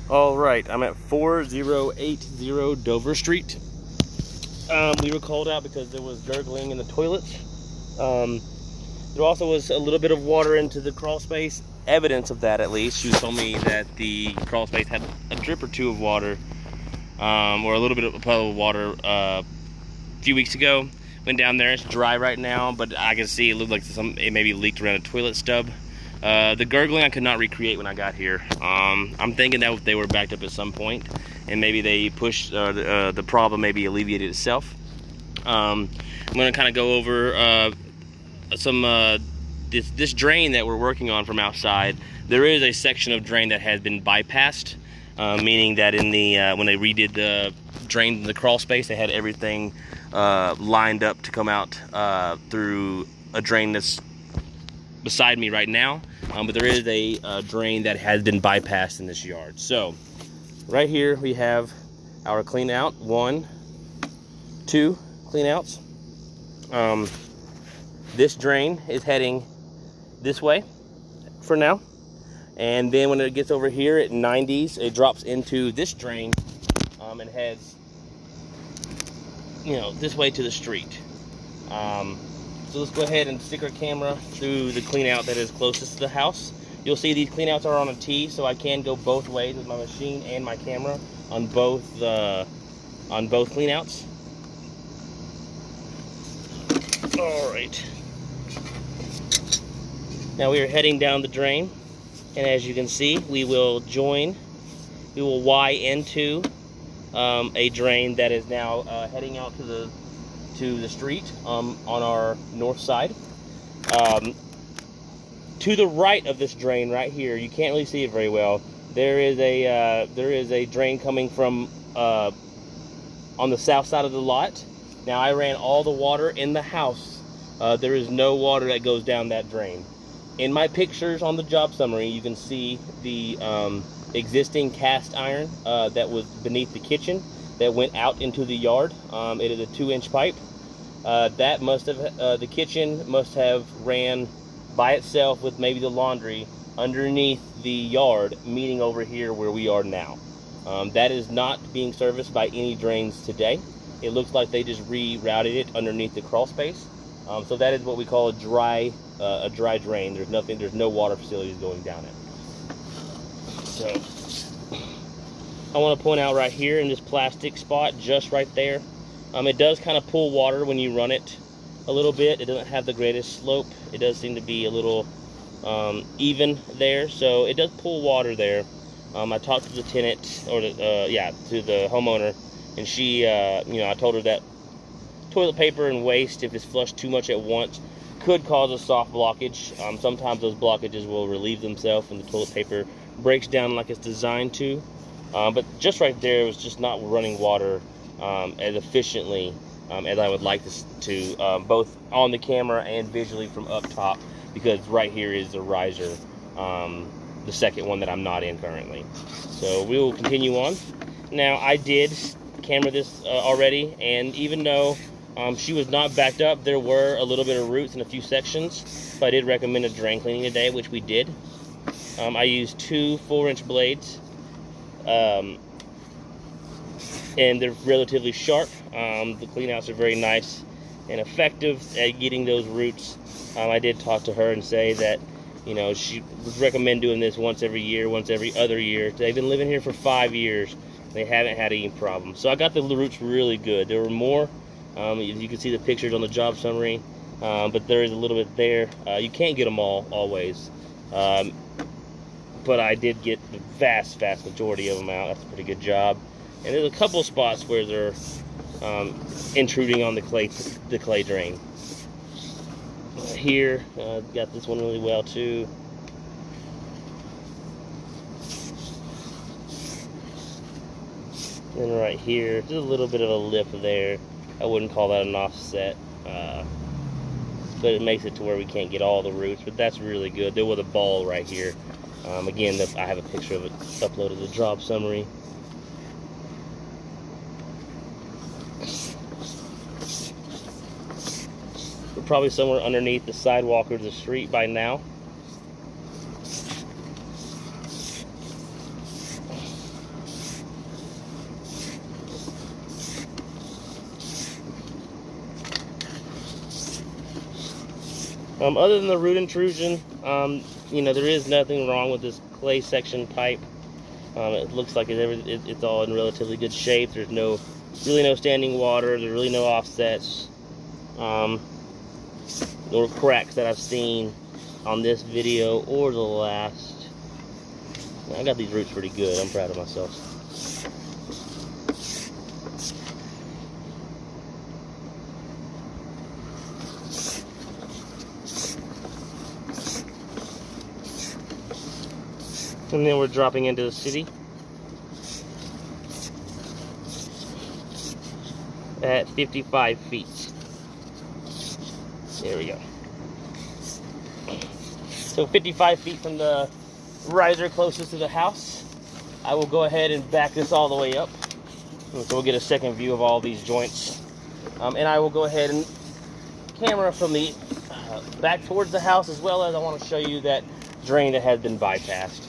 All right, I'm at 4080 Dover Street. We were called out because there was gurgling in the toilets. There also was a little bit of water into the crawl space. Evidence of that, at least. She told me that the crawl space had a drip or two of water, or a little bit of a puddle of water a few weeks ago. Went down there. It's dry right now, but I can see it looked like it maybe leaked around a toilet stub. The gurgling I could not recreate when I got here. I'm thinking that they were backed up at some point, and maybe they pushed the problem maybe alleviated itself. I'm going to kind of go over this drain that we're working on from outside. There is a section of drain that has been bypassed, meaning that in the when they redid the drain in the crawl space, they had everything lined up to come out through a drain that's beside me right now. But there is a drain that has been bypassed in this yard. So right here we have our clean out. 1, 2 clean outs. This drain is heading this way for now, and then when it gets over here at 90s, it drops into this drain and heads, this way to the street. So let's go ahead and stick our camera through the clean out that is closest to the house. You'll see these clean outs are on a T, so I can go both ways with my machine and my camera on both clean outs. All right. Now we are heading down the drain, and as you can see, we will Y into a drain that is now heading out to the street on our north side. To the right of this drain right here, you can't really see it very well. There is a drain coming from on the south side of the lot. Now I ran all the water in the house. There is no water that goes down that drain. In my pictures on the job summary, you can see the existing cast iron that was beneath the kitchen that went out into the yard. It is a 2-inch pipe. That must have the kitchen must have ran by itself with maybe the laundry underneath the yard, meeting over here where we are now. That is not being serviced by any drains today. It looks like they just rerouted it underneath the crawl space. So that is what we call a dry drain. There's no water facilities going down it. So I want to point out right here in this plastic spot, just right there, it does kind of pull water when you run it a little bit. It doesn't have the greatest slope. It does seem to be a little even there, so it does pull water there. I talked to the tenant, or to the homeowner, and she, I told her that toilet paper and waste, if it's flushed too much at once, could cause a soft blockage. Sometimes those blockages will relieve themselves when the toilet paper breaks down like it's designed to. But just right there, it was just not running water as efficiently as I would like to, both on the camera and visually from up top, because right here is the riser, the second one that I'm not in currently. So we will continue on. Now, I did camera this already, and even though she was not backed up, there were a little bit of roots in a few sections, so I did recommend a drain cleaning today, which we did. I used 2 4-inch blades, and they're relatively sharp. The cleanouts are very nice and effective at getting those roots. I did talk to her and say that, she would recommend doing this once every year, once every other year. They've been living here for 5 years. They haven't had any problems. So I got the roots really good. There were more. You can see the pictures on the job summary, but there is a little bit there. You can't get them all always, but I did get the vast majority of them out. That's a pretty good job. And there's a couple spots where they're intruding on the clay drain. Here, got this one really well too. And right here, just a little bit of a lip there. I wouldn't call that an offset, but it makes it to where we can't get all the roots, but that's really good. There was a ball right here. Again, I have a picture of it uploaded to the job summary. We're probably somewhere underneath the sidewalk or the street by now. Other than the root intrusion, you know, there is nothing wrong with this clay section pipe. It looks like it's all in relatively good shape. There's really no standing water. There's really no offsets, or cracks that I've seen on this video or the last. I got these roots pretty good. I'm proud of myself. And then we're dropping into the city at 55 feet. There we go. So 55 feet from the riser closest to the house. I will go ahead and back this all the way up. So we'll get a second view of all these joints. And I will go ahead and camera from the back towards the house, as well as I want to show you that drain that has been bypassed.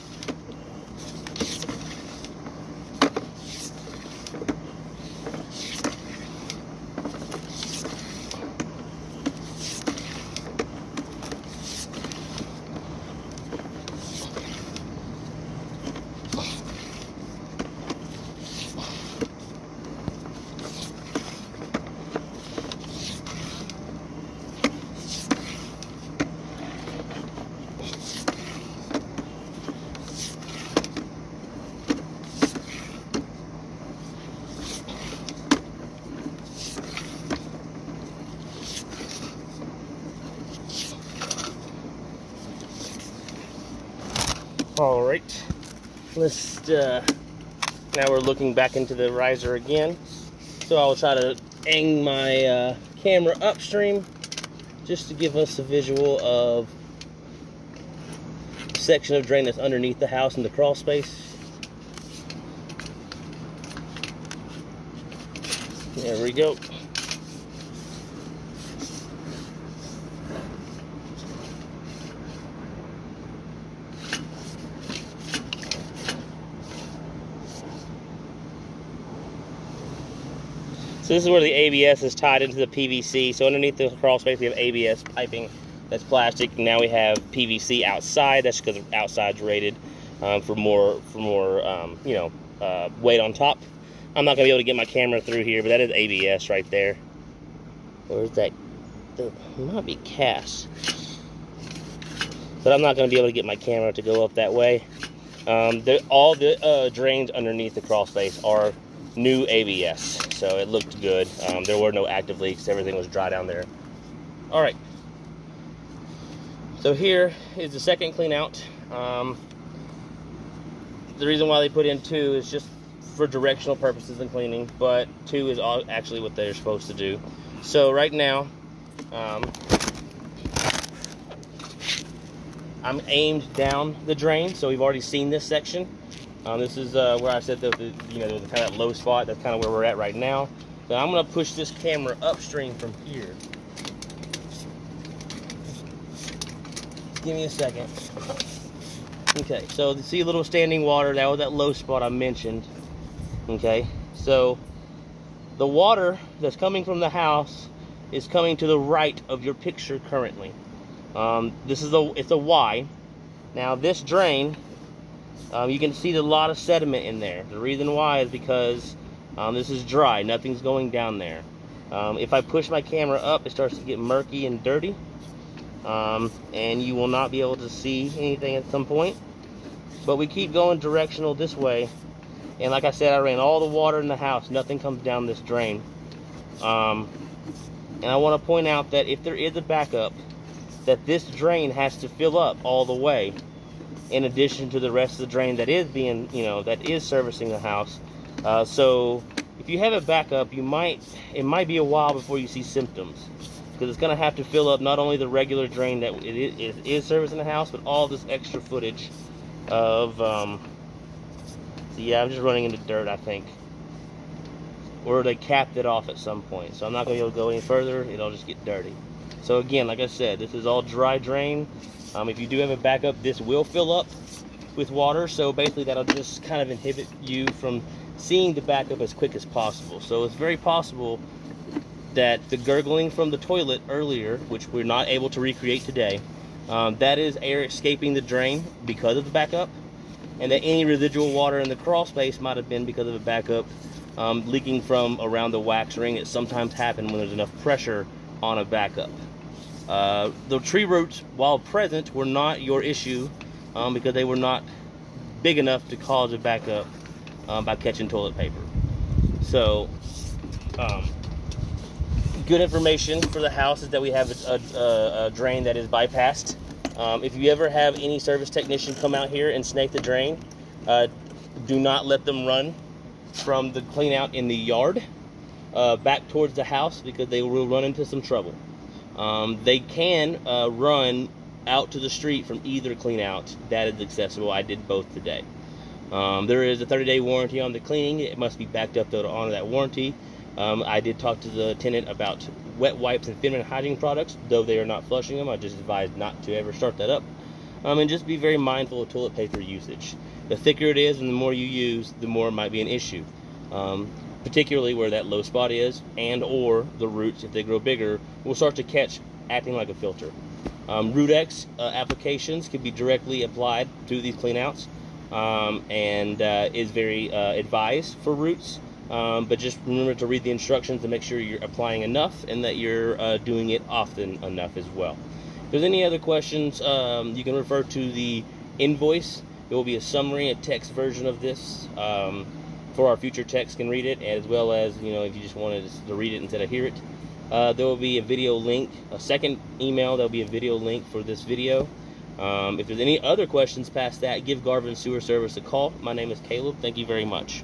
All right, now we're looking back into the riser again. So I'll try to aim my camera upstream just to give us a visual of the section of drain that's underneath the house in the crawl space. There we go. So this is where the ABS is tied into the PVC. So underneath the crawl space, we have ABS piping that's plastic. Now we have PVC outside. That's because outside's rated for more you know, weight on top. I'm not gonna be able to get my camera through here, but that is ABS right there. Or is that? It might be cast. But I'm not gonna be able to get my camera to go up that way. All the drains underneath the crawl space are new ABS, so it looked good. There were no active leaks. Everything was dry down there. All right, so here is the second clean out. The reason why they put in 2 is just for directional purposes and cleaning, but 2 is actually what they're supposed to do. So right now I'm aimed down the drain, so we've already seen this section. This is where I said that you know, there's kind of that low spot. That's kind of where we're at right now. So I'm going to push this camera upstream from here. Give me a second. Okay, so you see a little standing water. That was that low spot I mentioned. Okay, so the water that's coming from the house is coming to the right of your picture currently. It's a Y. Now this drain, you can see a lot of sediment in there. The reason why is because this is dry. Nothing's going down there. If I push my camera up, it starts to get murky and dirty. And you will not be able to see anything at some point. But we keep going directional this way. And like I said, I ran all the water in the house. Nothing comes down this drain. And I want to point out that if there is a backup, that this drain has to fill up all the way, in addition to the rest of the drain that is being, you know, that is servicing the house. So if you have a backup, it might be a while before you see symptoms, because it's going to have to fill up not only the regular drain that it is servicing the house, but all this extra footage of so yeah, I'm just running into dirt, I think, or they capped it off at some point, so I'm not going to be able to go any further. It'll just get dirty. So again, like I said, this is all dry drain. If you do have a backup, this will fill up with water, so basically that'll just kind of inhibit you from seeing the backup as quick as possible. So it's very possible that the gurgling from the toilet earlier, which we're not able to recreate today, that is air escaping the drain because of the backup, and that any residual water in the crawl space might have been because of a backup leaking from around the wax ring. It sometimes happens when there's enough pressure on a backup. The tree roots, while present, were not your issue because they were not big enough to cause a backup by catching toilet paper. So, good information for the house is that we have a drain that is bypassed. If you ever have any service technician come out here and snake the drain, do not let them run from the clean out in the yard back towards the house, because they will run into some trouble. They can run out to the street from either clean out. That is accessible. I did both today. There is a 30-day warranty on the cleaning. It must be backed up to honor that warranty. I did talk to the tenant about wet wipes and feminine hygiene products, though they are not flushing them. I just advise not to ever start that up. And just be very mindful of toilet paper usage. The thicker it is and the more you use, the more it might be an issue. Particularly where that low spot is, and or the roots, if they grow bigger, will start to catch, acting like a filter. Rootex applications can be directly applied to these cleanouts, and is very advised for roots. But just remember to read the instructions to make sure you're applying enough and that you're doing it often enough as well. If there's any other questions, you can refer to the invoice. There will be a summary, a text version of this for our future techs can read it, as well as, if you just wanted to read it instead of hear it. There will be a video link, a second email, there'll be a video link for this video. If there's any other questions past that, give Garvin Sewer Service a call. My name is Caleb. Thank you very much.